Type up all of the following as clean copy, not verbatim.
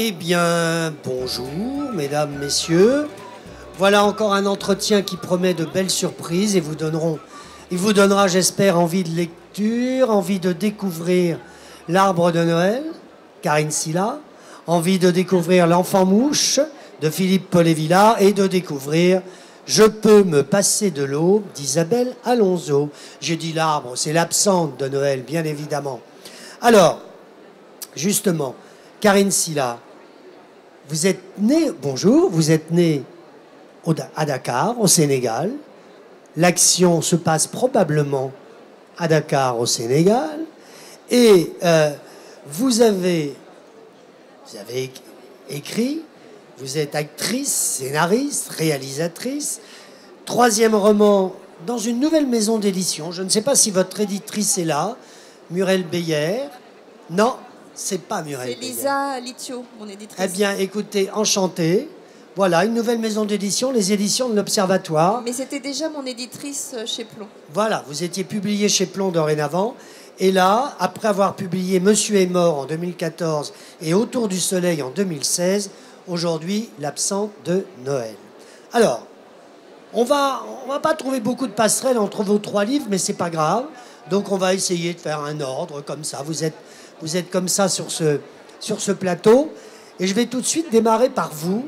Eh bien, bonjour, mesdames, messieurs. Voilà encore un entretien qui promet de belles surprises et il vous donnera, j'espère, envie de lecture, envie de découvrir L'Arbre de Noël, Karine Silla, envie de découvrir L'Enfant Mouche de Philippe Paulet-Villard et de découvrir Je peux me passer de l'aube d'Isabelle Alonso. J'ai dit l'arbre, c'est l'absente de Noël, bien évidemment. Alors, justement, Karine Silla, vous êtes née, bonjour, vous êtes née à Dakar, au Sénégal. L'action se passe probablement à Dakar, au Sénégal. Et vous avez écrit, vous êtes actrice, scénariste, réalisatrice. 3e roman dans une nouvelle maison d'édition. Je ne sais pas si votre éditrice est là, Muriel Beyer. Non, c'est pas Muriel Beyer. C'est Lisa Litio, mon éditrice. Eh bien, écoutez, enchantée. Voilà, une nouvelle maison d'édition, les éditions de l'Observatoire. Mais c'était déjà mon éditrice chez Plon. Voilà, vous étiez publié chez Plon dorénavant. Et là, après avoir publié Monsieur est mort en 2014 et Autour du soleil en 2016, aujourd'hui, L'absente de Noël. Alors, on va pas trouver beaucoup de passerelles entre vos 3 livres, mais c'est pas grave. Donc, on va essayer de faire un ordre comme ça. Vous êtes comme ça sur ce plateau. Et je vais tout de suite démarrer par vous,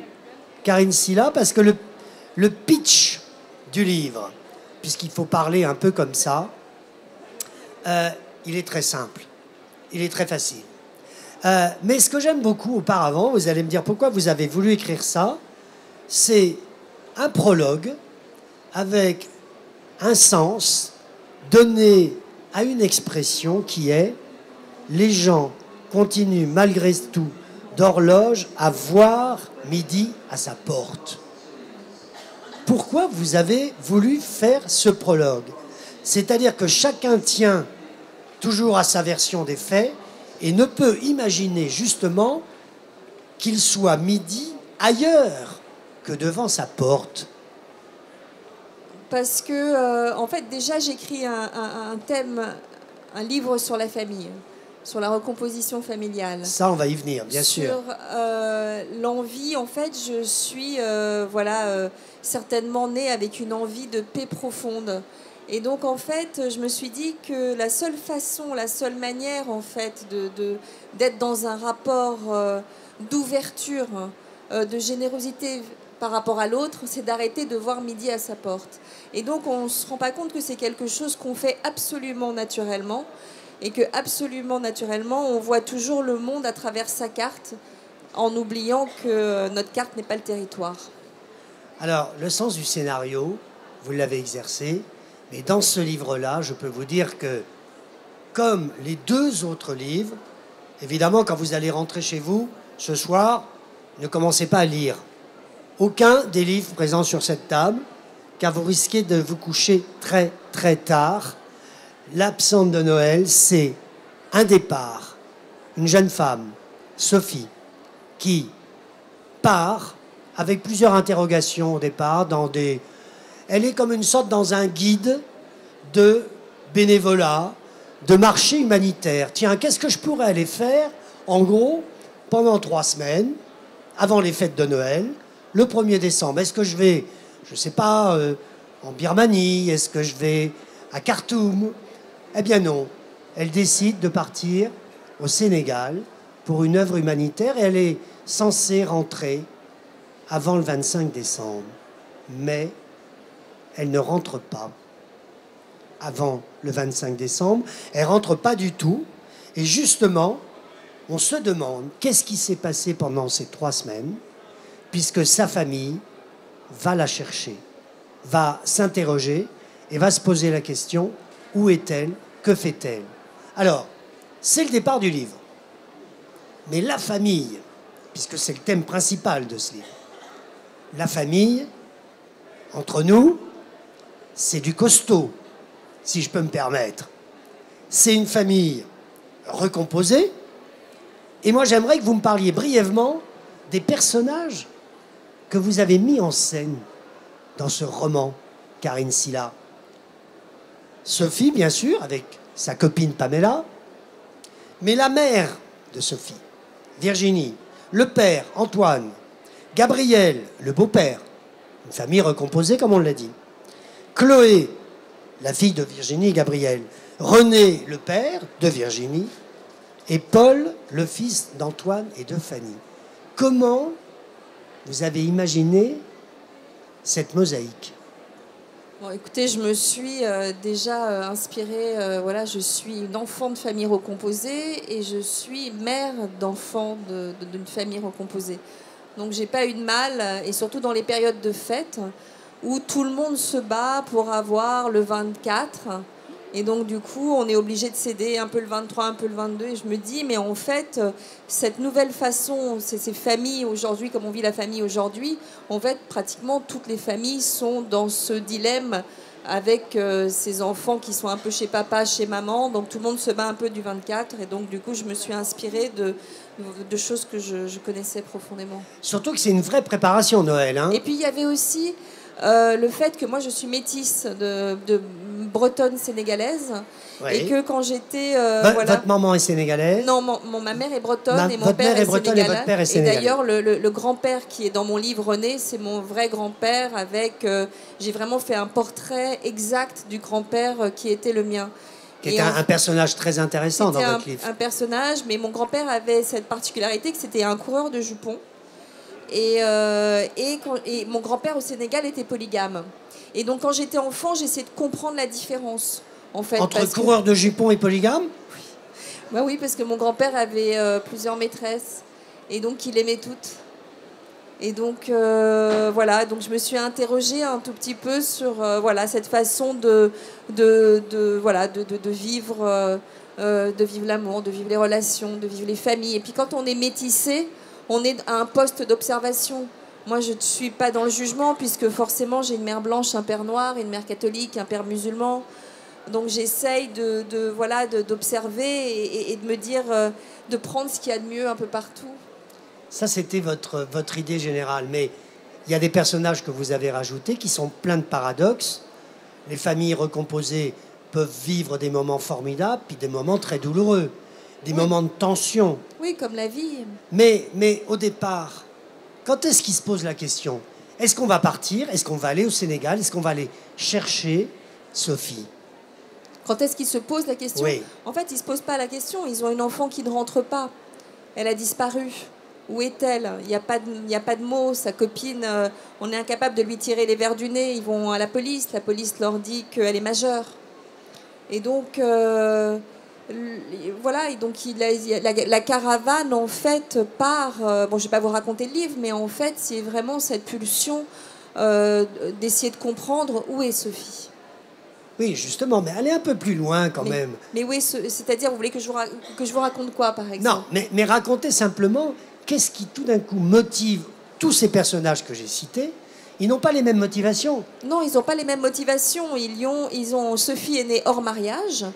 Karine Silla, parce que le pitch du livre, puisqu'il faut parler un peu comme ça, il est très simple, il est très facile. Mais ce que j'aime beaucoup auparavant, vous allez me dire pourquoi vous avez voulu écrire ça, c'est un prologue avec un sens donné à une expression qui est « les gens continuent malgré tout d'horloge à voir midi à sa porte ». Pourquoi vous avez voulu faire ce prologue? C'est-à-dire que chacun tient toujours à sa version des faits et ne peut imaginer justement qu'il soit midi ailleurs que devant sa porte. Parce que, en fait, déjà, j'écris un thème, un livre sur la famille, sur la recomposition familiale. Ça, on va y venir, bien sûr. Sur l'envie, en fait, je suis certainement née avec une envie de paix profonde. Et donc, en fait, je me suis dit que la seule façon, la seule manière, en fait, d'être dans un rapport d'ouverture, de générosité par rapport à l'autre, c'est d'arrêter de voir midi à sa porte. Et donc, on ne se rend pas compte que c'est quelque chose qu'on fait absolument naturellement, et que absolument naturellement, on voit toujours le monde à travers sa carte, en oubliant que notre carte n'est pas le territoire. Alors, le sens du scénario, vous l'avez exercé, mais dans ce livre-là, je peux vous dire que, comme les 2 autres livres, évidemment, quand vous allez rentrer chez vous, ce soir, ne commencez pas à lire aucun des livres présents sur cette table, car vous risquez de vous coucher très, très tard. L'absente de Noël, c'est un départ, une jeune femme, Sophie, qui part avec plusieurs interrogations au départ, elle est comme une sorte dans un guide de bénévolat, de marché humanitaire. Tiens, qu'est-ce que je pourrais aller faire, en gros, pendant 3 semaines, avant les fêtes de Noël, le 1er décembre? Est-ce que je vais, je ne sais pas, en Birmanie? Est-ce que je vais à Khartoum? Eh bien non. Elle décide de partir au Sénégal pour une œuvre humanitaire et elle est censée rentrer avant le 25 décembre. Mais elle ne rentre pas avant le 25 décembre. Elle ne rentre pas du tout. Et justement, on se demande qu'est-ce qui s'est passé pendant ces 3 semaines, puisque sa famille va la chercher, va s'interroger et va se poser la question, où est-elle? Que fait-elle? Alors, c'est le départ du livre. Mais la famille, puisque c'est le thème principal de ce livre, la famille, entre nous, c'est du costaud, si je peux me permettre. C'est une famille recomposée. Et moi, j'aimerais que vous me parliez brièvement des personnages que vous avez mis en scène dans ce roman, Karine Silla. Sophie, bien sûr, avec sa copine Pamela, mais la mère de Sophie, Virginie, Le père, Antoine. Gabriel, le beau-père. Une famille recomposée, comme on l'a dit. Chloé, la fille de Virginie et Gabriel. René, le père de Virginie. Et Paul, le fils d'Antoine et de Fanny. Comment vous avez imaginé cette mosaïque? Bon, écoutez, je me suis déjà inspirée. Voilà, je suis une enfant de famille recomposée et je suis mère d'enfants d'une famille recomposée. Donc, j'ai pas eu de mal, et surtout dans les périodes de fête où tout le monde se bat pour avoir le 24. Et donc, du coup, on est obligé de céder un peu le 23, un peu le 22. Et je me dis, mais en fait, cette nouvelle façon, ces familles aujourd'hui, comme on vit la famille aujourd'hui, en fait, pratiquement toutes les familles sont dans ce dilemme avec ces enfants qui sont un peu chez papa, chez maman. Donc, tout le monde se bat un peu du 24. Et donc, du coup, je me suis inspirée de choses que je connaissais profondément. Surtout que c'est une vraie préparation, Noël. Hein. Et puis, il y avait aussi le fait que moi, je suis métisse de bretonne sénégalaise, oui. Et que quand j'étais voilà. Votre maman est sénégalaise? Non, ma mère est bretonne et mon père est sénégalais. Et votre père est sénégalais. Et d'ailleurs le grand-père qui est dans mon livre René, c'est mon vrai grand-père avec j'ai vraiment fait un portrait exact du grand-père qui était le mien. Qui était un personnage très intéressant dans votre livre. Un personnage, mais mon grand-père avait cette particularité que c'était un coureur de jupons. Et mon grand-père au Sénégal était polygame. Et donc, quand j'étais enfant, j'essayais de comprendre la différence. En fait, entre coureur de jupons et polygame? Oui. Bah oui, parce que mon grand-père avait plusieurs maîtresses. Et donc, il aimait toutes. Et donc, voilà. Donc, je me suis interrogée un tout petit peu sur voilà, cette façon de vivre l'amour, de vivre les relations, de vivre les familles. Et puis, quand on est métissé, on est à un poste d'observation. Moi, je ne suis pas dans le jugement, puisque forcément, j'ai une mère blanche, un père noir, une mère catholique, un père musulman. Donc, j'essaye d'observer et de me dire, de prendre ce qu'il y a de mieux un peu partout. Ça, c'était votre idée générale. Mais il y a des personnages que vous avez rajoutés qui sont pleins de paradoxes. Les familles recomposées peuvent vivre des moments formidables, puis des moments très douloureux. Des moments de tension. Oui, comme la vie. Mais au départ, quand est-ce qu'il se pose la question? Est-ce qu'on va partir? Est-ce qu'on va aller au Sénégal? Est-ce qu'on va aller chercher Sophie? Quand est-ce qu'il se pose la question? Oui. En fait, ils ne se posent pas la question. Ils ont une enfant qui ne rentre pas. Elle a disparu. Où est-elle? Il n'y a pas de mots. Sa copine, on est incapable de lui tirer les vers du nez. Ils vont à la police. La police leur dit qu'elle est majeure. Et donc... voilà, et donc la caravane en fait part. Bon, je vais pas vous raconter le livre, mais en fait, c'est vraiment cette pulsion d'essayer de comprendre où est Sophie. Oui, justement, mais allez un peu plus loin quand même. Mais oui, c'est-à-dire, vous voulez que je vous raconte quoi, par exemple? Non, mais racontez simplement qu'est-ce qui tout d'un coup motive tous ces personnages que j'ai cités. Ils n'ont pas les mêmes motivations. Non, ils n'ont pas les mêmes motivations. Sophie est née hors mariage,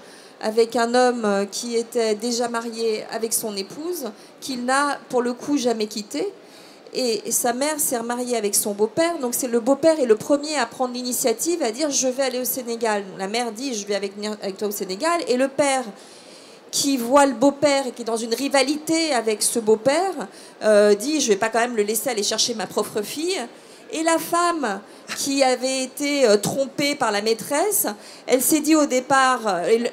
avec un homme qui était déjà marié avec son épouse, qu'il n'a pour le coup jamais quitté. Et sa mère s'est remariée avec son beau-père. Donc le beau-père est le premier à prendre l'initiative, à dire « je vais aller au Sénégal ». La mère dit « je vais venir avec toi au Sénégal ». Et le père, qui voit le beau-père et qui est dans une rivalité avec ce beau-père, dit « je ne vais pas quand même le laisser aller chercher ma propre fille ». Et la femme qui avait été trompée par la maîtresse, elle s'est dit au départ,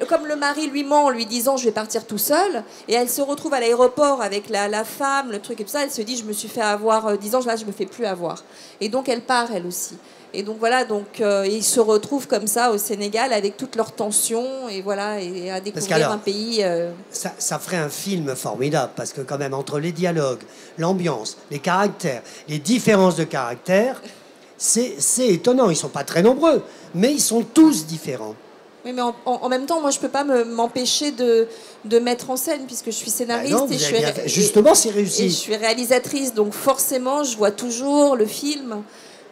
comme le mari lui ment en lui disant « je vais partir tout seul », et elle se retrouve à l'aéroport avec la femme, le truc et tout ça, elle se dit « je me suis fait avoir 10 ans, là je me fais plus avoir ». Et donc elle part elle aussi. Et donc voilà, ils se retrouvent comme ça au Sénégal avec toutes leurs tensions et voilà, et à découvrir un pays. Ça ferait un film formidable parce que quand même entre les dialogues, l'ambiance, les caractères, les différences de caractères, c'est étonnant. Ils sont pas très nombreux, mais ils sont tous différents. Oui, mais en même temps, moi, je peux pas m'empêcher de mettre en scène puisque je suis scénariste justement, c'est réussi. Et je suis réalisatrice, donc forcément, je vois toujours le film.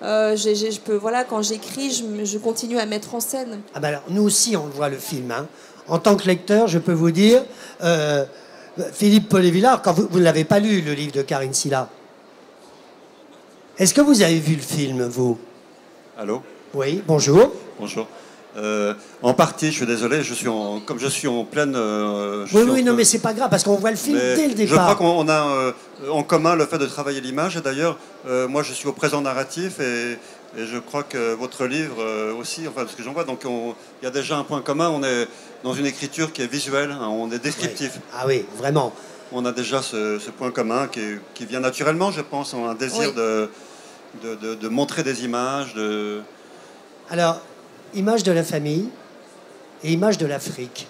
Je peux, voilà, quand j'écris, je continue à mettre en scène. Ah ben alors, nous aussi, on voit le film. Hein. En tant que lecteur, je peux vous dire, Philippe Paulet-Villard, quand vous ne l'avez pas lu, le livre de Karine Silla, est-ce que vous avez vu le film, vous? Allô? Oui, bonjour. Bonjour. En partie, je suis désolé, comme je suis en pleine... oui, non, mais c'est pas grave, parce qu'on voit le film dès le départ. Je crois qu'on a en commun le fait de travailler l'image. Et d'ailleurs, moi, je suis au présent narratif, et je crois que votre livre aussi, enfin, ce que j'en vois, donc il y a déjà un point commun. On est dans une écriture qui est visuelle, hein, on est descriptif. Oui. Ah oui, vraiment. On a déjà ce point commun qui vient naturellement, je pense, un désir de montrer des images. Alors, image de la famille et image de l'Afrique.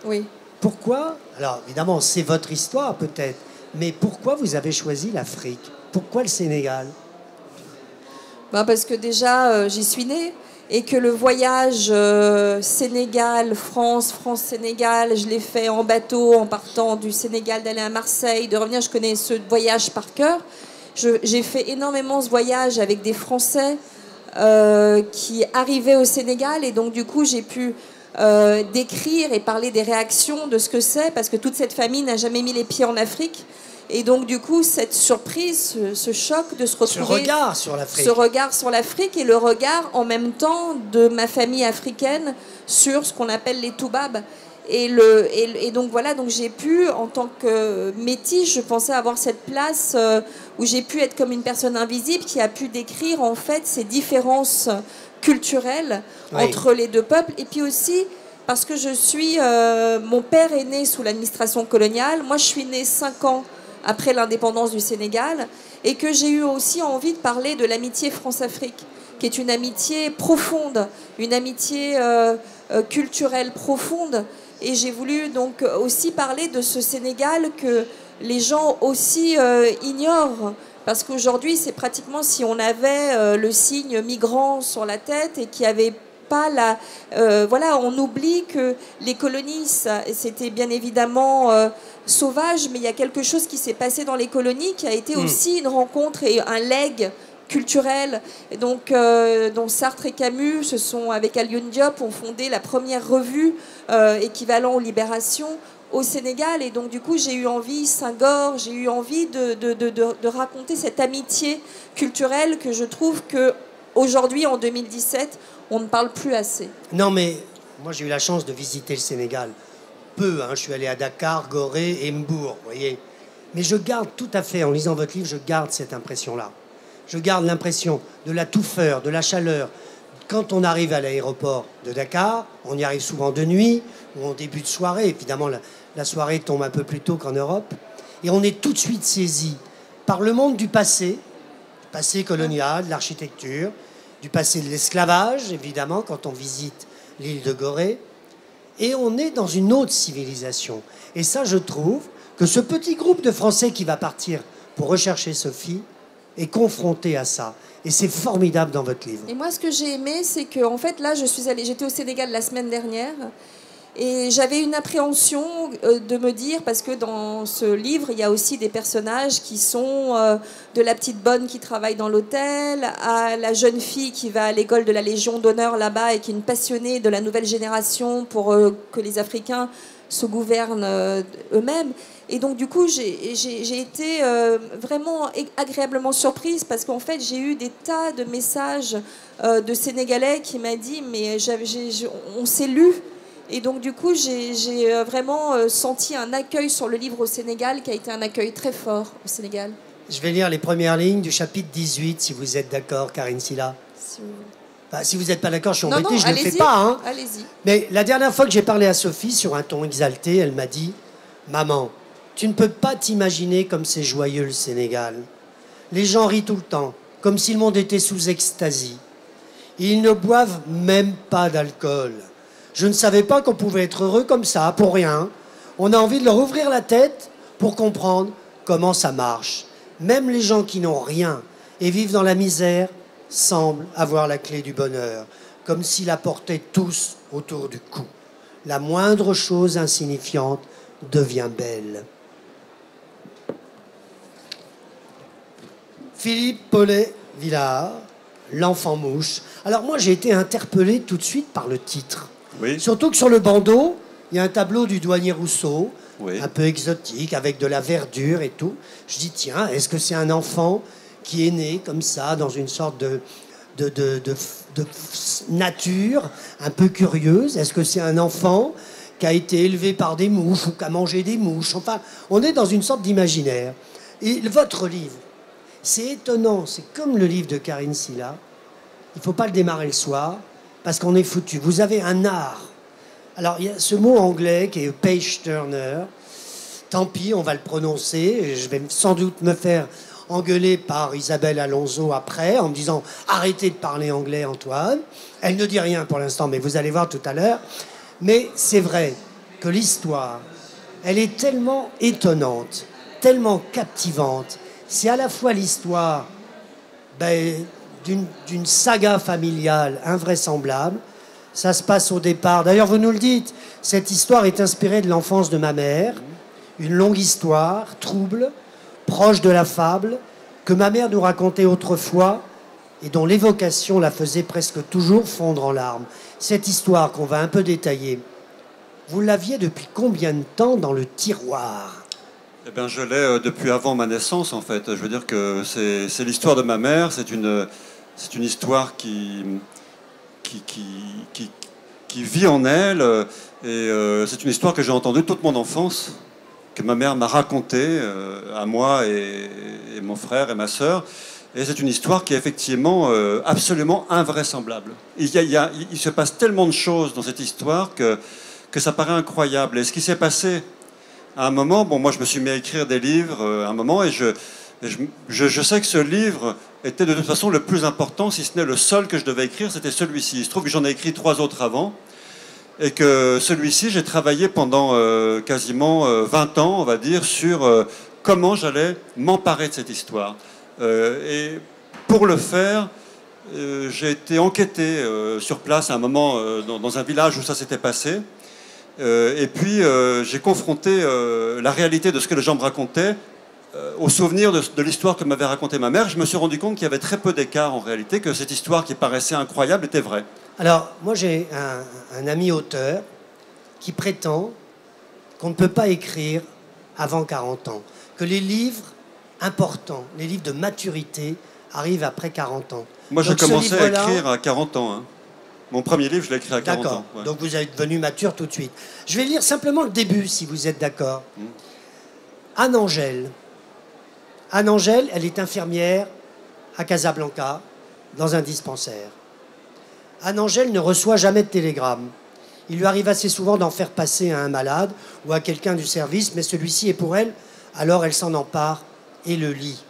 Oui. Pourquoi? Alors, évidemment, c'est votre histoire peut-être, mais pourquoi vous avez choisi l'Afrique? Pourquoi le Sénégal? Parce que déjà, j'y suis née, et que le voyage Sénégal, France, France-Sénégal, je l'ai fait en bateau, en partant du Sénégal, d'aller à Marseille, de revenir. Je connais ce voyage par cœur. J'ai fait énormément ce voyage avec des Français qui arrivaient au Sénégal, et donc du coup j'ai pu décrire et parler des réactions de ce que c'est, parce que toute cette famille n'a jamais mis les pieds en Afrique. Et donc, du coup, cette surprise, ce choc de se retrouver... Ce regard sur l'Afrique. Ce regard sur l'Afrique, et le regard, en même temps, de ma famille africaine sur ce qu'on appelle les toubabs. Et donc, voilà, donc j'ai pu, en tant que métisse, je pensais avoir cette place où j'ai pu être comme une personne invisible qui a pu décrire, en fait, ces différences culturelles entre les deux peuples. Et puis aussi... parce que mon père est né sous l'administration coloniale. Moi, je suis née 5 ans après l'indépendance du Sénégal, et que j'ai eu aussi envie de parler de l'amitié France-Afrique, qui est une amitié profonde, une amitié culturelle profonde. Et j'ai voulu donc aussi parler de ce Sénégal que les gens aussi ignorent. Parce qu'aujourd'hui, c'est pratiquement si on avait le signe migrant sur la tête, et qu'il n'y avait pas voilà, on oublie que les colonies, c'était bien évidemment sauvage, mais il y a quelque chose qui s'est passé dans les colonies qui a été aussi une rencontre et un legs culturel. Et donc, dont Sartre et Camus, avec Alioune Diop, ont fondé la première revue équivalent aux Libérations au Sénégal. Et donc, du coup, j'ai eu envie, Senghor, j'ai eu envie de raconter cette amitié culturelle que je trouve que aujourd'hui, en 2017, on ne parle plus assez. Non, mais moi, j'ai eu la chance de visiter le Sénégal. Peu, hein. Je suis allé à Dakar, Gorée et Mbour, vous voyez. Mais je garde tout à fait, en lisant votre livre, je garde cette impression-là. Je garde l'impression de la touffeur, de la chaleur. Quand on arrive à l'aéroport de Dakar, on y arrive souvent de nuit ou en début de soirée. Évidemment, la soirée tombe un peu plus tôt qu'en Europe. Et on est tout de suite saisi par le monde du passé colonial, de l'architecture, du passé de l'esclavage, évidemment, quand on visite l'île de Gorée. Et on est dans une autre civilisation. Et ça, je trouve que ce petit groupe de Français qui va partir pour rechercher Sophie est confronté à ça. Et c'est formidable dans votre livre. Et moi, ce que j'ai aimé, c'est que, en fait, là, j'étais au Sénégal la semaine dernière. Et j'avais une appréhension de me dire, parce que dans ce livre, il y a aussi des personnages qui sont de la petite bonne qui travaille dans l'hôtel, à la jeune fille qui va à l'école de la Légion d'honneur là-bas et qui est une passionnée de la nouvelle génération pour que les Africains se gouvernent eux-mêmes. Et donc, du coup, j'ai été vraiment agréablement surprise, parce qu'en fait, j'ai eu des tas de messages de Sénégalais qui m'ont dit « mais on s'est lu ». Et donc, du coup, j'ai vraiment senti un accueil sur le livre au Sénégal qui a été un accueil très fort au Sénégal. Je vais lire les premières lignes du chapitre 18, si vous êtes d'accord, Karine Silla. Si vous n'êtes pas d'accord, je suis embêté, je ne le fais pas. Hein. Allez-y. Mais la dernière fois que j'ai parlé à Sophie, sur un ton exalté, elle m'a dit « Maman, tu ne peux pas t'imaginer comme c'est joyeux le Sénégal. Les gens rient tout le temps, comme si le monde était sous extasie. Ils ne boivent même pas d'alcool. Je ne savais pas qu'on pouvait être heureux comme ça, pour rien. On a envie de leur ouvrir la tête pour comprendre comment ça marche. Même les gens qui n'ont rien et vivent dans la misère semblent avoir la clé du bonheur, comme s'ils la portaient tous autour du cou. La moindre chose insignifiante devient belle. » Philippe Paulet-Villard, L'enfant mouche. Alors moi, j'ai été interpellé tout de suite par le titre. Oui. Surtout que sur le bandeau, il y a un tableau du douanier Rousseau, oui, un peu exotique, avec de la verdure et tout. Je dis, tiens, est-ce que c'est un enfant qui est né comme ça, dans une sorte de nature un peu curieuse. Est-ce que c'est un enfant qui a été élevé par des mouches ou qui a mangé des mouches? Enfin, on est dans une sorte d'imaginaire. Et votre livre, c'est étonnant, c'est comme le livre de Karine Silla. Il ne faut pas le démarrer le soir, parce qu'on est foutu. Vous avez un art. Alors, il y a ce mot anglais qui est page turner. Tant pis, on va le prononcer. Je vais sans doute me faire engueuler par Isabelle Alonso après, en me disant « Arrêtez de parler anglais, Antoine ». Elle ne dit rien pour l'instant, mais vous allez voir tout à l'heure. Mais c'est vrai que l'histoire, elle est tellement étonnante, tellement captivante. C'est à la fois l'histoire d'une saga familiale invraisemblable. Ça se passe au départ. D'ailleurs, vous nous le dites, cette histoire est inspirée de l'enfance de ma mère. Une longue histoire, trouble, proche de la fable, que ma mère nous racontait autrefois et dont l'évocation la faisait presque toujours fondre en larmes. Cette histoire qu'on va un peu détailler, vous l'aviez depuis combien de temps dans le tiroir ? Eh bien, je l'ai depuis avant ma naissance, en fait. Je veux dire que c'est l'histoire de ma mère. C'est une histoire qui vit en elle. Et c'est une histoire que j'ai entendue toute mon enfance, que ma mère m'a racontée à moi et mon frère et ma sœur. Et c'est une histoire qui est effectivement absolument invraisemblable. Il se passe tellement de choses dans cette histoire que ça paraît incroyable. Et ce qui s'est passé à un moment, bon, moi je me suis mis à écrire des livres à un moment, et je sais que ce livre était de toute façon le plus important, si ce n'est le seul que je devais écrire, c'était celui-ci. Il se trouve que j'en ai écrit 3 autres avant, et que celui-ci, j'ai travaillé pendant quasiment 20 ans, on va dire, sur comment j'allais m'emparer de cette histoire. Et pour le faire, j'ai été enquêté sur place à un moment dans un village où ça s'était passé. Et puis j'ai confronté la réalité de ce que les gens me racontaient au souvenir de l'histoire que m'avait racontée ma mère. Je me suis rendu compte qu'il y avait très peu d'écart en réalité, que cette histoire qui paraissait incroyable était vraie. Alors, moi j'ai un ami auteur qui prétend qu'on ne peut pas écrire avant 40 ans, que les livres importants, les livres de maturité arrivent après 40 ans. Moi j'ai commencé à écrire à 40 ans. Hein. Mon premier livre, je l'ai écrit à 40 ans. D'accord, ouais. Donc vous êtes devenu mature tout de suite. Je vais lire simplement le début, si vous êtes d'accord. Anne Angèle. Anne Angèle, elle est infirmière à Casablanca, dans un dispensaire. Anne Angèle ne reçoit jamais de télégramme. Il lui arrive assez souvent d'en faire passer à un malade ou à quelqu'un du service, mais celui-ci est pour elle, alors elle s'en empare et le lit.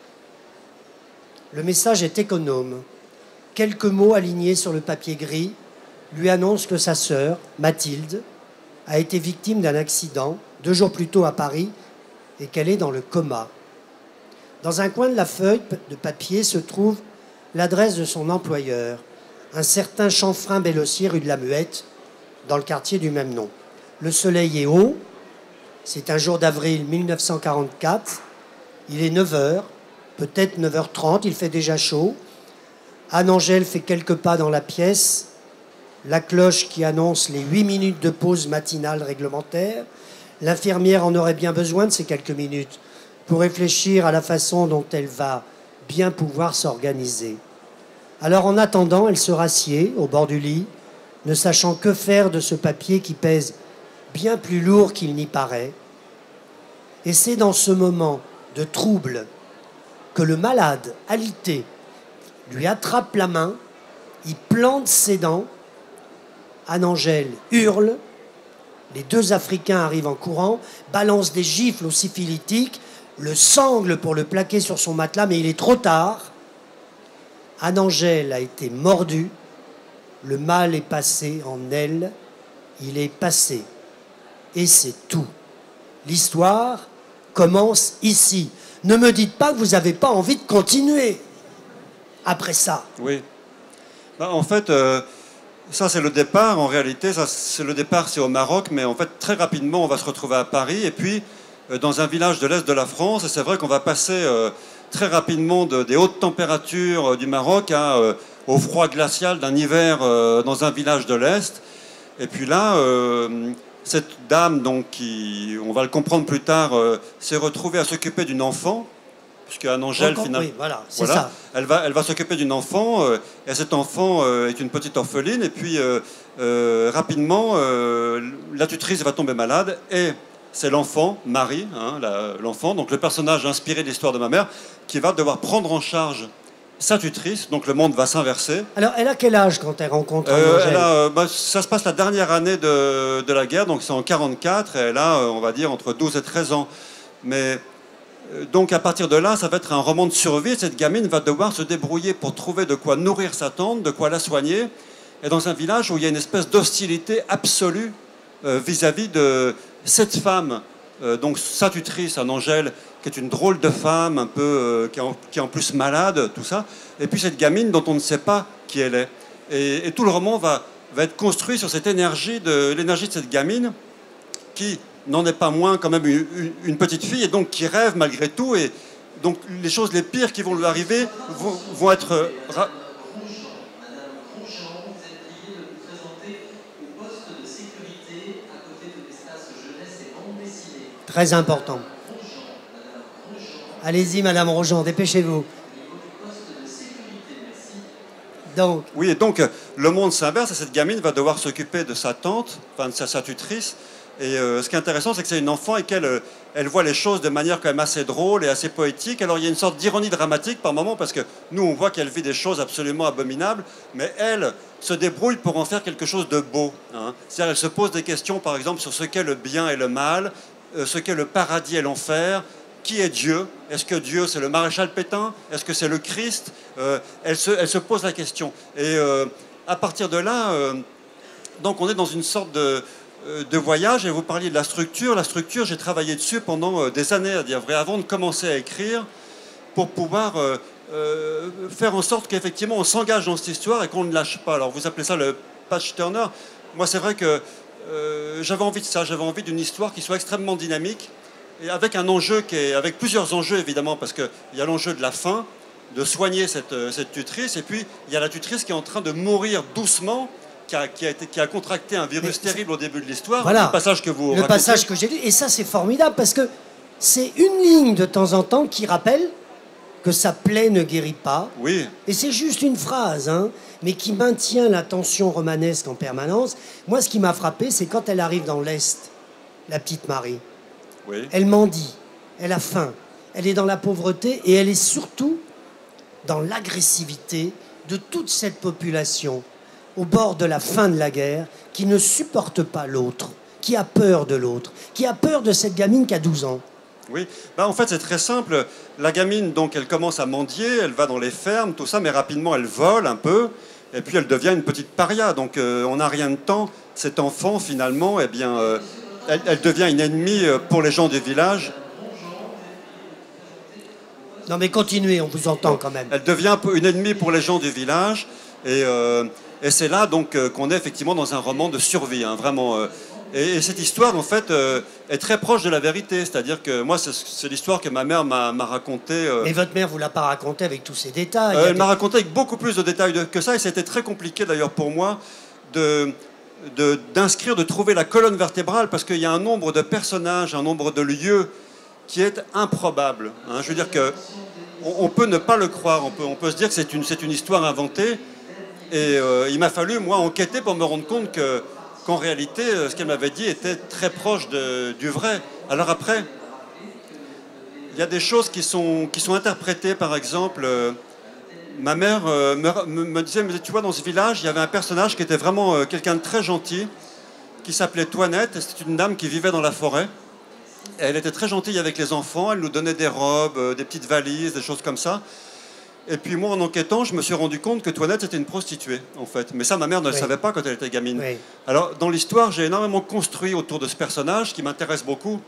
Le message est économe. Quelques mots alignés sur le papier gris lui annoncent que sa sœur, Mathilde, a été victime d'un accident 2 jours plus tôt à Paris et qu'elle est dans le coma. Dans un coin de la feuille de papier se trouve l'adresse de son employeur, un certain Chanfrein Bellossier, rue de la Muette, dans le quartier du même nom. Le soleil est haut, c'est un jour d'avril 1944, il est 9h, peut-être 9h30, il fait déjà chaud. Anne Angèle fait quelques pas dans la pièce, la cloche qui annonce les 8 minutes de pause matinale réglementaire. L'infirmière en aurait bien besoin de ces quelques minutes pour réfléchir à la façon dont elle va bien pouvoir s'organiser. Alors en attendant, elle se rassied au bord du lit, ne sachant que faire de ce papier qui pèse bien plus lourd qu'il n'y paraît. Et c'est dans ce moment de trouble que le malade, alité, lui attrape la main, il plante ses dents, Anne Angèle hurle, les 2 Africains arrivent en courant, balancent des gifles aux syphilitiques, le sanglent pour le plaquer sur son matelas, mais il est trop tard. Anne Angèle a été mordue, le mal est passé en elle, il est passé. Et c'est tout. L'histoire commence ici. Ne me dites pas que vous n'avez pas envie de continuer après ça. Oui. En fait, ça c'est le départ. En réalité, le départ c'est au Maroc, mais en fait très rapidement on va se retrouver à Paris et puis dans un village de l'est de la France. Et c'est vrai qu'on va passer très rapidement des hautes températures du Maroc au froid glacial d'un hiver dans un village de l'est. Et puis là, cette dame, donc, qui, on va le comprendre plus tard, s'est retrouvée à s'occuper d'une enfant, puisque Anne Angèle, finalement, oui, voilà, c'est ça. Elle va s'occuper d'une enfant, et cet enfant est une petite orpheline, et puis rapidement, la tutrice va tomber malade, et c'est l'enfant, Marie, hein, l'enfant, donc le personnage inspiré de l'histoire de ma mère, qui va devoir prendre en charge sa tutrice, donc le monde va s'inverser. Alors, elle a quel âge quand elle rencontre Anne Angèle? Ça se passe la dernière année de la guerre, donc c'est en 1944, et elle a, on va dire, entre 12 et 13 ans. Mais donc à partir de là, ça va être un roman de survie. Cette gamine va devoir se débrouiller pour trouver de quoi nourrir sa tante, de quoi la soigner. Et dans un village où il y a une espèce d'hostilité absolue vis-à-vis de cette femme, donc sa tutrice, Anne Angèle, qui est une drôle de femme, un peu qui est en plus malade, tout ça. Et puis cette gamine dont on ne sait pas qui elle est. Et tout le roman va être construit sur cette énergie de cette gamine qui n'en est pas moins quand même une petite fille, et donc qui rêve malgré tout, et donc les choses les pires qui vont lui arriver vont être... Très important. Allez-y, Madame Rojan, dépêchez-vous. Donc... Oui, et donc le monde s'inverse, et cette gamine va devoir s'occuper de sa tante, enfin de sa tutrice. Et ce qui est intéressant, c'est que c'est une enfant et qu'elle elle voit les choses de manière quand même assez drôle et assez poétique. Alors il y a une sorte d'ironie dramatique par moment, parce que nous, on voit qu'elle vit des choses absolument abominables, mais elle se débrouille pour en faire quelque chose de beau. Hein. C'est-à-dire, elle se pose des questions, par exemple, sur ce qu'est le bien et le mal, ce qu'est le paradis et l'enfer. Qui est Dieu? Est-ce que Dieu, c'est le maréchal Pétain? Est-ce que c'est le Christ? Elle se pose la question. Et à partir de là, donc on est dans une sorte de voyage, et vous parliez de la structure. La structure, j'ai travaillé dessus pendant des années, à dire vrai, avant de commencer à écrire, pour pouvoir faire en sorte qu'effectivement on s'engage dans cette histoire et qu'on ne lâche pas. Alors vous appelez ça le page turner. Moi, c'est vrai que j'avais envie de ça. J'avais envie d'une histoire qui soit extrêmement dynamique, et avec un enjeu avec plusieurs enjeux évidemment, parce qu'il y a l'enjeu de la fin, de soigner cette tutrice, et puis il y a la tutrice qui est en train de mourir doucement, qui a contracté un virus terrible au début de l'histoire. Voilà, le passage que vous le racontez. passage que j'ai lu, et ça c'est formidable, parce que c'est une ligne de temps en temps qui rappelle que sa plaie ne guérit pas. Oui. Et c'est juste une phrase, hein, mais qui maintient la tension romanesque en permanence. Moi, ce qui m'a frappé, c'est quand elle arrive dans l'Est, la petite Marie. Oui. Elle mendie, elle a faim, elle est dans la pauvreté, et elle est surtout dans l'agressivité de toute cette population au bord de la fin de la guerre, qui ne supporte pas l'autre, qui a peur de l'autre, qui a peur de cette gamine qui a 12 ans. Oui, en fait c'est très simple. La gamine, donc, elle commence à mendier, elle va dans les fermes, tout ça, mais rapidement elle vole un peu, et puis elle devient une petite paria. Donc on n'a rien de temps. Cette enfant, finalement, eh bien, elle devient une ennemie pour les gens du village. Non mais continuez, on vous entend quand même. Elle devient un peu une ennemie pour les gens du village, et c'est là donc qu'on est effectivement dans un roman de survie, hein, vraiment. Et cette histoire, en fait, est très proche de la vérité. C'est-à-dire que moi, c'est l'histoire que ma mère m'a racontée. Mais votre mère vous l'a pas racontée avec tous ces détails. Elle m'a raconté avec beaucoup plus de détails que ça, et c'était très compliqué d'ailleurs pour moi d'inscrire, de trouver la colonne vertébrale, parce qu'il y a un nombre de personnages, un nombre de lieux qui est improbable. Hein. Je veux dire que on peut ne pas le croire, on peut se dire que c'est une histoire inventée, et il m'a fallu, moi, enquêter pour me rendre compte qu'en réalité, ce qu'elle m'avait dit était très proche du vrai. Alors après, il y a des choses qui sont interprétées, par exemple, ma mère me disait, mais tu vois, dans ce village, il y avait un personnage qui était vraiment quelqu'un de très gentil, qui s'appelait Toinette, c'était une dame qui vivait dans la forêt. Et elle était très gentille avec les enfants, elle nous donnait des robes, des petites valises, des choses comme ça. Et puis moi, en enquêtant, je me suis rendu compte que Toinette était une prostituée, en fait. Mais ça, ma mère ne le savait pas quand elle était gamine. Oui. Alors, dans l'histoire, j'ai énormément construit autour de ce personnage qui m'intéresse beaucoup.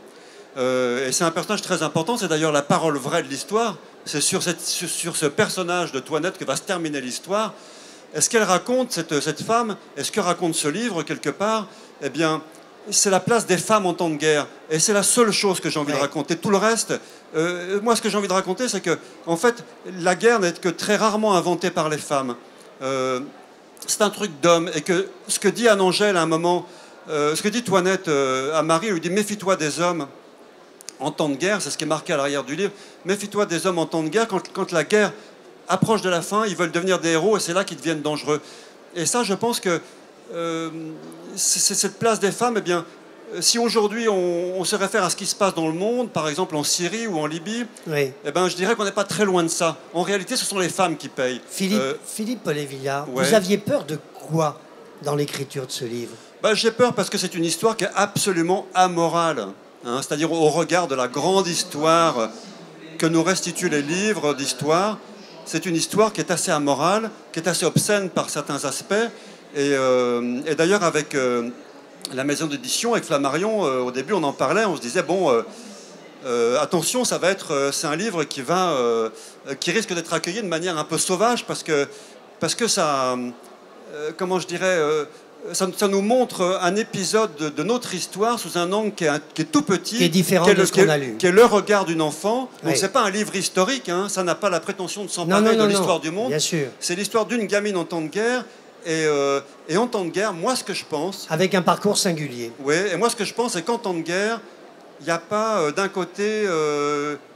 Et c'est un personnage très important, c'est d'ailleurs la parole vraie de l'histoire. C'est sur ce personnage de Toinette que va se terminer l'histoire. Est-ce qu'elle raconte, cette femme, est-ce que raconte ce livre, quelque part? Eh bien, c'est la place des femmes en temps de guerre. Et c'est la seule chose que j'ai envie de raconter. Tout le reste, moi, ce que j'ai envie de raconter, c'est que, en fait, la guerre n'est que très rarement inventée par les femmes. C'est un truc d'homme. Et que ce que dit Anne Angèle à un moment, ce que dit Toinette à Marie, elle lui dit « Méfie-toi des hommes ». en temps de guerre, c'est ce qui est marqué à l'arrière du livre, méfie-toi des hommes en temps de guerre, quand la guerre approche de la fin, ils veulent devenir des héros et c'est là qu'ils deviennent dangereux. Et ça, je pense que c'est cette place des femmes, eh bien, si aujourd'hui on se réfère à ce qui se passe dans le monde, par exemple en Syrie ou en Libye, Oui. eh ben, je dirais qu'on n'est pas très loin de ça. En réalité, ce sont les femmes qui payent. Philippe Paulet-Villard, ouais. vous aviez peur de quoi dans l'écriture de ce livre? J'ai peur parce que c'est une histoire qui est absolument amorale. Hein, c'est-à-dire au regard de la grande histoire que nous restituent les livres d'histoire, c'est une histoire qui est assez amorale, qui est assez obscène par certains aspects. Et d'ailleurs, avec la maison d'édition, avec Flammarion, au début, on en parlait, on se disait, bon, attention, c'est un livre qui risque d'être accueilli de manière un peu sauvage, parce que ça, comment je dirais, ça nous montre un épisode de notre histoire sous un angle qui est tout petit, qui est différent de ce qu'on a lu, qui est le regard d'une enfant. Donc oui. c'est pas un livre historique, hein, ça n'a pas la prétention de s'emparer de l'histoire du monde. Bien sûr. C'est l'histoire d'une gamine en temps de guerre. Et en temps de guerre, moi ce que je pense... Avec un parcours singulier. Oui, et moi ce que je pense, c'est qu'en temps de guerre, il n'y a pas d'un côté...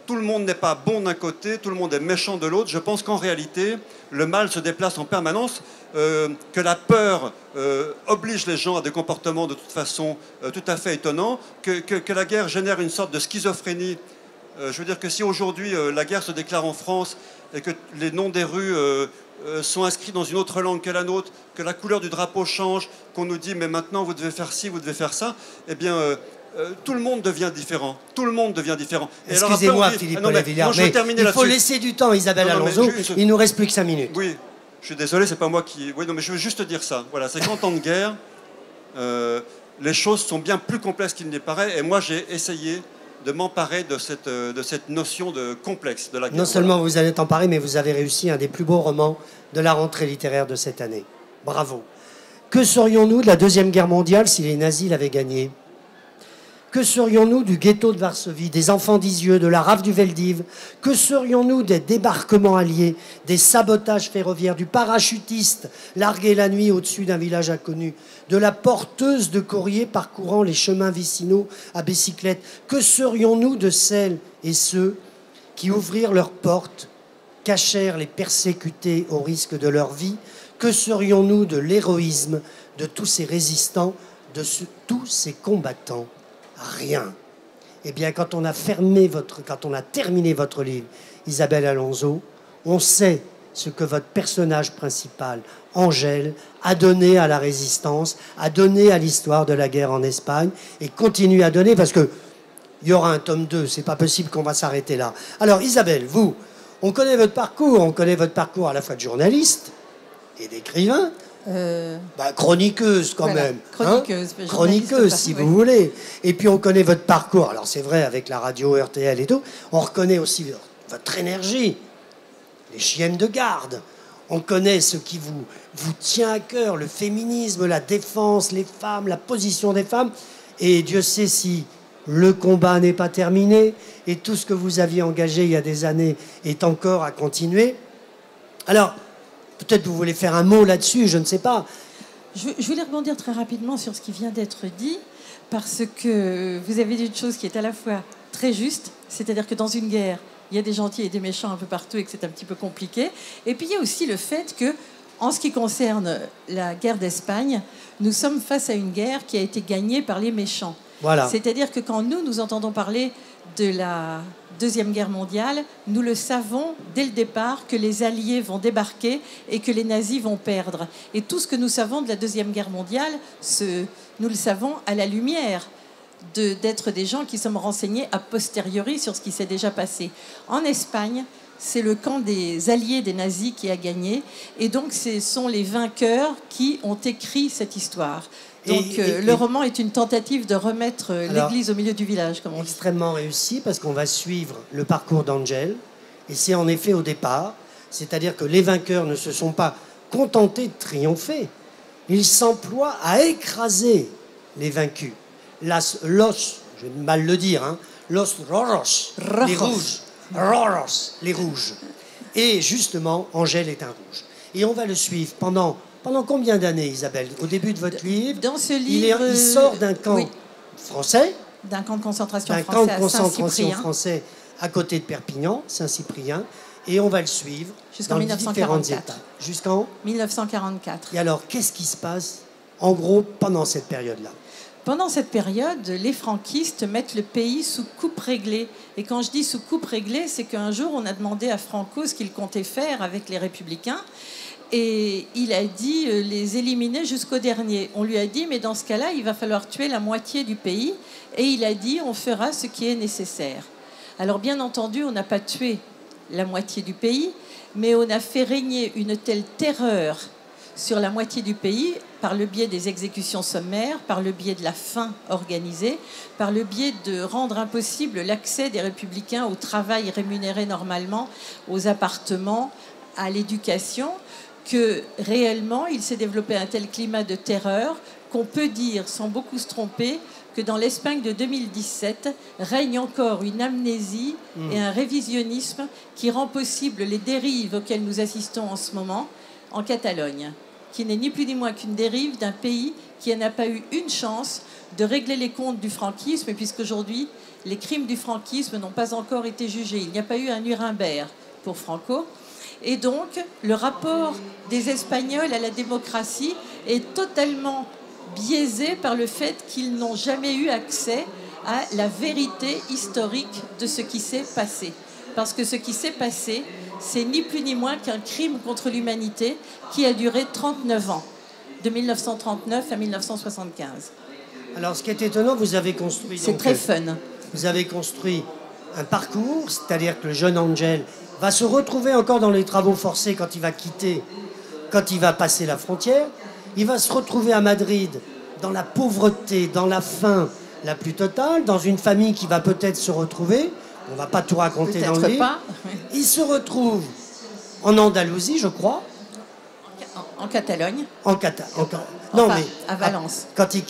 tout le monde n'est pas bon d'un côté, tout le monde est méchant de l'autre. Je pense qu'en réalité, le mal se déplace en permanence, que la peur oblige les gens à des comportements de toute façon tout à fait étonnants, que la guerre génère une sorte de schizophrénie. Je veux dire que si aujourd'hui la guerre se déclare en France et que les noms des rues sont inscrits dans une autre langue que la nôtre, que la couleur du drapeau change, qu'on nous dit mais maintenant vous devez faire ci, vous devez faire ça, eh bien tout le monde devient différent. Tout le monde devient différent. Excusez-moi, Philippe Paulet-Villard, mais il faut laisser du temps, Isabelle Alonso. Il nous reste plus que 5 minutes. Oui, je suis désolé, c'est pas moi qui... Oui, non, mais je veux juste dire ça. Voilà, c'est qu'en temps de guerre, les choses sont bien plus complexes qu'il n'y paraît. Et moi, j'ai essayé de m'emparer de cette notion de complexe de la guerre. Non seulement vous allez t'emparer, mais vous avez réussi un des plus beaux romans de la rentrée littéraire de cette année. Bravo. Que serions-nous de la Deuxième Guerre mondiale si les nazis l'avaient gagnée? Que serions-nous du ghetto de Varsovie, des enfants d'Isieux, de la rafle du Veldiv? Que serions-nous des débarquements alliés, des sabotages ferroviaires, du parachutiste largué la nuit au-dessus d'un village inconnu, de la porteuse de courrier parcourant les chemins vicinaux à bicyclette? Que serions-nous de celles et ceux qui ouvrirent leurs portes, cachèrent les persécutés au risque de leur vie? Que serions-nous de l'héroïsme de tous ces résistants, de tous ces combattants? Rien. Eh bien, quand on a terminé votre livre, Isabelle Alonso, on sait ce que votre personnage principal, Angèle, a donné à la résistance, a donné à l'histoire de la guerre en Espagne, et continue à donner, parce que il y aura un tome 2, c'est pas possible qu'on va s'arrêter là. Alors, Isabelle, vous, on connaît votre parcours à la fois de journaliste et d'écrivain, chroniqueuse quand voilà, même. Chroniqueuse, si vous voulez. Et puis on connaît votre parcours. Alors c'est vrai, avec la radio RTL et tout, on reconnaît aussi votre énergie, les chiennes de garde. On connaît ce qui vous tient à cœur, le féminisme, la défense, les femmes, la position des femmes. Et Dieu sait si le combat n'est pas terminé et tout ce que vous aviez engagé il y a des années est encore à continuer. Alors, peut-être vous voulez faire un mot là-dessus, je ne sais pas. Je voulais rebondir très rapidement sur ce qui vient d'être dit, parce que vous avez dit une chose qui est à la fois très juste, c'est-à-dire que dans une guerre, il y a des gentils et des méchants un peu partout et que c'est un petit peu compliqué. Et puis il y a aussi le fait que, en ce qui concerne la guerre d'Espagne, nous sommes face à une guerre qui a été gagnée par les méchants. Voilà. C'est-à-dire que quand nous entendons parler de la Deuxième Guerre mondiale, nous le savons dès le départ que les Alliés vont débarquer et que les nazis vont perdre. Et tout ce que nous savons de la Deuxième Guerre mondiale, nous le savons à la lumière d'être des gens qui sommes renseignés a posteriori sur ce qui s'est déjà passé. En Espagne, c'est le camp des Alliés des nazis qui a gagné. Et donc, ce sont les vainqueurs qui ont écrit cette histoire. Donc le roman est une tentative de remettre l'église au milieu du village, comme on dit. Extrêmement réussi, parce qu'on va suivre le parcours d'Angèle, et c'est en effet au départ, c'est-à-dire que les vainqueurs ne se sont pas contentés de triompher, ils s'emploient à écraser les vaincus. Je vais mal le dire, hein, los roros, les rouges, roros, les rouges. Et justement, Angèle est un rouge. Et on va le suivre pendant combien d'années, Isabelle? Au début de votre livre, dans ce livre, il sort d'un camp français, d'un camp de concentration d'un camp français de à concentration Saint-Cyprien français à côté de Perpignan, Saint-Cyprien, et on va le suivre jusqu'en dans différentes 1944. étapes. Jusqu'en 1944. Et alors, qu'est-ce qui se passe, en gros, pendant cette période-là? Pendant cette période, les franquistes mettent le pays sous coupe réglée. Et quand je dis sous coupe réglée, c'est qu'un jour, on a demandé à Franco ce qu'il comptait faire avec les Républicains. Et il a dit les éliminer jusqu'au dernier. On lui a dit, mais dans ce cas-là, il va falloir tuer la moitié du pays. Et il a dit, on fera ce qui est nécessaire. Alors, bien entendu, on n'a pas tué la moitié du pays, mais on a fait régner une telle terreur sur la moitié du pays par le biais des exécutions sommaires, par le biais de la faim organisée, par le biais de rendre impossible l'accès des républicains au travail rémunéré normalement, aux appartements, à l'éducation, que réellement il s'est développé un tel climat de terreur qu'on peut dire, sans beaucoup se tromper, que dans l'Espagne de 2017 règne encore une amnésie et un révisionnisme qui rend possible les dérives auxquelles nous assistons en ce moment en Catalogne, qui n'est ni plus ni moins qu'une dérive d'un pays qui n'a pas eu une chance de régler les comptes du franquisme, puisqu'aujourd'hui, les crimes du franquisme n'ont pas encore été jugés. Il n'y a pas eu un Nuremberg pour Franco. Et donc, le rapport des Espagnols à la démocratie est totalement biaisé par le fait qu'ils n'ont jamais eu accès à la vérité historique de ce qui s'est passé. Parce que ce qui s'est passé, c'est ni plus ni moins qu'un crime contre l'humanité qui a duré 39 ans, de 1939 à 1975. Alors, ce qui est étonnant, vous avez construit... C'est très fun. Vous avez construit un parcours, c'est-à-dire que le jeune Angel va se retrouver encore dans les travaux forcés quand il va quitter, quand il va passer la frontière. Il va se retrouver à Madrid dans la pauvreté, dans la faim la plus totale, dans une famille qui va peut-être se retrouver. On ne va pas tout raconter dans le livre. Pas. Il se retrouve en Andalousie, je crois. En Catalogne. Non, enfin, mais à Valence. Quand il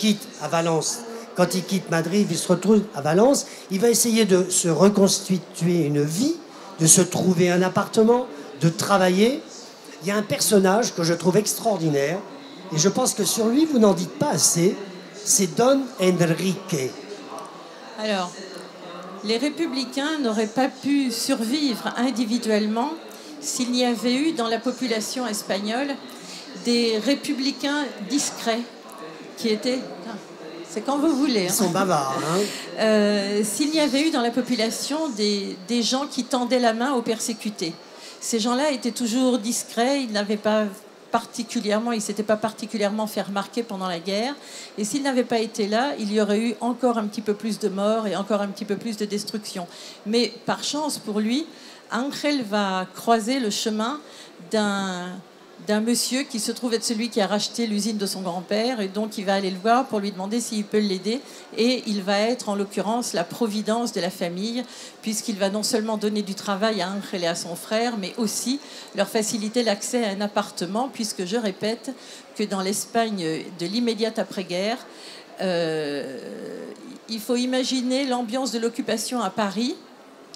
quitte Madrid, il se retrouve à Valence. Il va essayer de se reconstituer une vie, de se trouver un appartement, de travailler. Il y a un personnage que je trouve extraordinaire, et je pense que sur lui, vous n'en dites pas assez, c'est Don Enrique. Alors, les républicains n'auraient pas pu survivre individuellement s'il n'y avait eu dans la population espagnole des républicains discrets qui étaient... C'est quand vous voulez. Ils sont bavards. Hein. S'il n'y avait eu dans la population des gens qui tendaient la main aux persécutés. Ces gens-là étaient toujours discrets, ils n'avaient pas particulièrement, ils s'étaient pas particulièrement fait remarquer pendant la guerre. Et s'ils n'avaient pas été là, il y aurait eu encore un petit peu plus de morts et encore un petit peu plus de destruction. Mais par chance pour lui, Ángel va croiser le chemin d'un monsieur qui se trouve être celui qui a racheté l'usine de son grand-père, et donc il va aller le voir pour lui demander s'il peut l'aider, et il va être en l'occurrence la providence de la famille, puisqu'il va non seulement donner du travail à Ángel et à son frère, mais aussi leur faciliter l'accès à un appartement, puisque je répète que dans l'Espagne de l'immédiate après-guerre, il faut imaginer l'ambiance de l'occupation à Paris,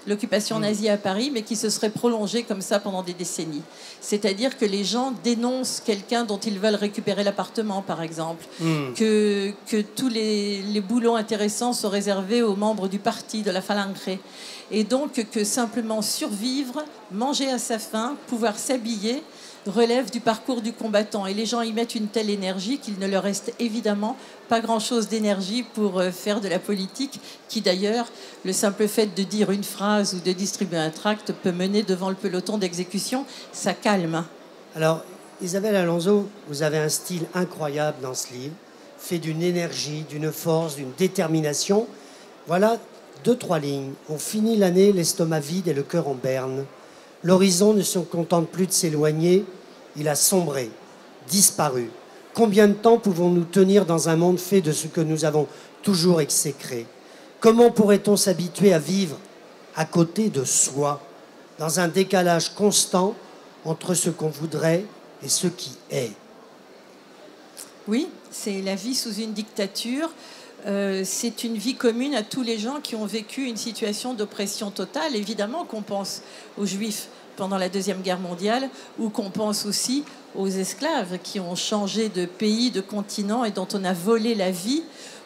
l'occupation nazie à Paris, mais qui se serait prolongée comme ça pendant des décennies. C'est-à-dire que les gens dénoncent quelqu'un dont ils veulent récupérer l'appartement, par exemple, que tous les boulots intéressants sont réservés aux membres du parti, de la Falange, et donc que simplement survivre, manger à sa faim, pouvoir s'habiller, relève du parcours du combattant. Et les gens y mettent une telle énergie qu'il ne leur reste évidemment pas grand-chose d'énergie pour faire de la politique, qui d'ailleurs, le simple fait de dire une phrase ou de distribuer un tract peut mener devant le peloton d'exécution. Ça calme. Alors, Isabelle Alonso, vous avez un style incroyable dans ce livre, fait d'une énergie, d'une force, d'une détermination. Voilà 2-3 lignes. On finit l'année, l'estomac vide et le cœur en berne. L'horizon ne se contente plus de s'éloigner, il a sombré, disparu. Combien de temps pouvons-nous tenir dans un monde fait de ce que nous avons toujours exécré? Comment pourrait-on s'habituer à vivre à côté de soi, dans un décalage constant entre ce qu'on voudrait et ce qui est? Oui, c'est la vie sous une dictature. C'est une vie commune à tous les gens qui ont vécu une situation d'oppression totale. Évidemment qu'on pense aux Juifs pendant la Deuxième Guerre mondiale, ou qu'on pense aussi aux esclaves qui ont changé de pays, de continent, et dont on a volé la vie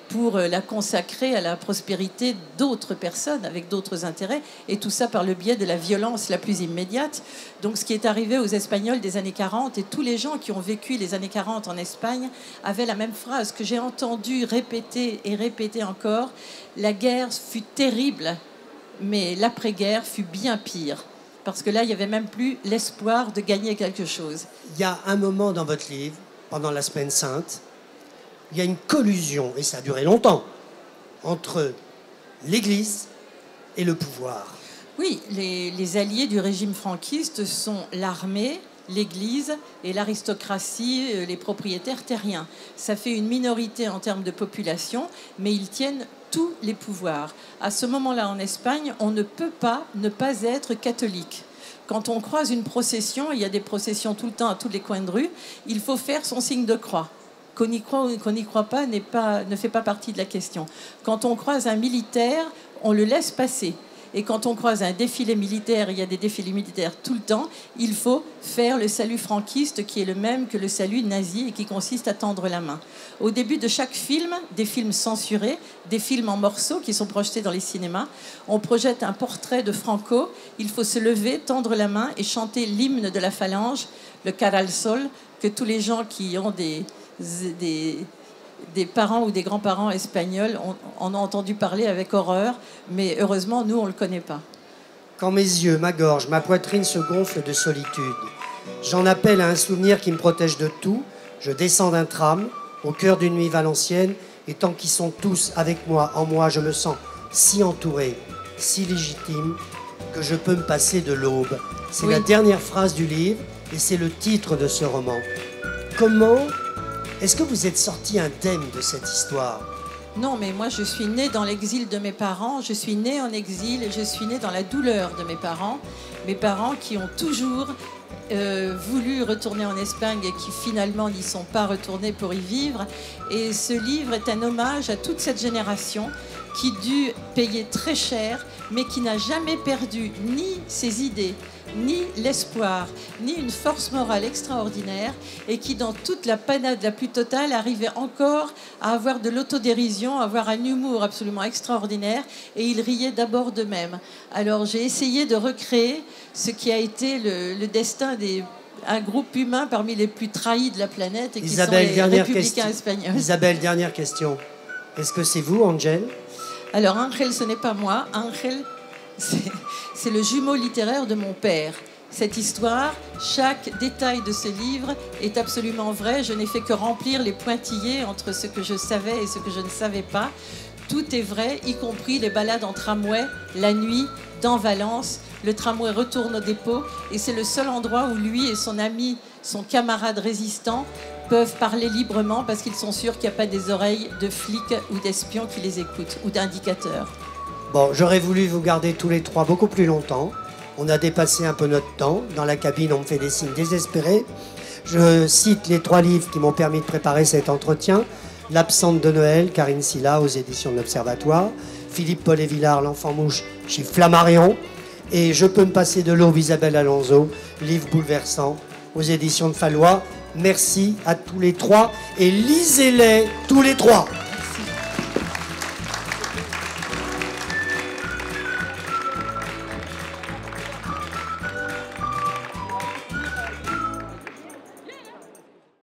pour la consacrer à la prospérité d'autres personnes avec d'autres intérêts, et tout ça par le biais de la violence la plus immédiate. Donc ce qui est arrivé aux Espagnols des années 40, et tous les gens qui ont vécu les années 40 en Espagne avaient la même phrase que j'ai entendue répéter et répéter encore: la guerre fut terrible, mais l'après-guerre fut bien pire. Parce que là, il n'y avait même plus l'espoir de gagner quelque chose. Il y a un moment dans votre livre, pendant la Semaine Sainte, il y a une collusion, et ça a duré longtemps, entre l'Église et le pouvoir. Oui, les alliés du régime franquiste sont l'armée, l'Église et l'aristocratie, les propriétaires terriens. Ça fait une minorité en termes de population, mais ils tiennent tous les pouvoirs. À ce moment-là, en Espagne, on ne peut pas ne pas être catholique. Quand on croise une procession, il y a des processions tout le temps à tous les coins de rue, il faut faire son signe de croix. Qu'on y croit ou qu'on n'y croit pas, ne fait pas partie de la question. Quand on croise un militaire, on le laisse passer. Et quand on croise un défilé militaire, il y a des défilés militaires tout le temps, il faut faire le salut franquiste qui est le même que le salut nazi et qui consiste à tendre la main. Au début de chaque film, des films censurés, des films en morceaux qui sont projetés dans les cinémas, on projette un portrait de Franco. Il faut se lever, tendre la main et chanter l'hymne de la phalange, le Cara al Sol, que tous les gens qui ont des parents ou des grands-parents espagnols en ont entendu parler avec horreur, mais heureusement, nous, on ne le connaît pas. Quand mes yeux, ma gorge, ma poitrine se gonflent de solitude, j'en appelle à un souvenir qui me protège de tout. Je descends d'un tram, au cœur d'une nuit valencienne, et tant qu'ils sont tous avec moi, en moi, je me sens si entouré, si légitime, que je peux me passer de l'aube. C'est la dernière phrase du livre, et c'est le titre de ce roman. Comment est-ce que vous êtes sorti indemne de cette histoire? Non, mais moi, je suis née dans l'exil de mes parents. Je suis née en exil et je suis née dans la douleur de mes parents. Mes parents qui ont toujours voulu retourner en Espagne et qui finalement n'y sont pas retournés pour y vivre. Et ce livre est un hommage à toute cette génération qui dut payer très cher, mais qui n'a jamais perdu ni ses idées, ni l'espoir, ni une force morale extraordinaire, et qui, dans toute la panade la plus totale, arrivait encore à avoir de l'autodérision, à avoir un humour absolument extraordinaire, et il riait d'abord d'eux-mêmes. Alors j'ai essayé de recréer ce qui a été le destin d'un groupe humain parmi les plus trahis de la planète, et qui sont les républicains espagnols. Isabelle, dernière question. Est-ce que c'est vous, Angel? Alors, Angel, ce n'est pas moi. Angel, c'est le jumeau littéraire de mon père. Cette histoire, chaque détail de ce livre est absolument vrai. Je n'ai fait que remplir les pointillés entre ce que je savais et ce que je ne savais pas. Tout est vrai, y compris les balades en tramway, la nuit, dans Valence. Le tramway retourne au dépôt et c'est le seul endroit où lui et son ami, son camarade résistant, peuvent parler librement parce qu'ils sont sûrs qu'il n'y a pas des oreilles de flics ou d'espions qui les écoutent, ou d'indicateurs. Bon, j'aurais voulu vous garder tous les trois beaucoup plus longtemps. On a dépassé un peu notre temps. Dans la cabine, on me fait des signes désespérés. Je cite les 3 livres qui m'ont permis de préparer cet entretien. L'absente de Noël, Karine Silla, aux éditions de l'Observatoire. Philippe Paul-Villard, L'Enfant Mouche, chez Flammarion. Et Je peux me passer de l'aube, Isabelle Alonso, livre bouleversant, aux éditions de Fallois. Merci à tous les 3 et lisez-les tous les 3.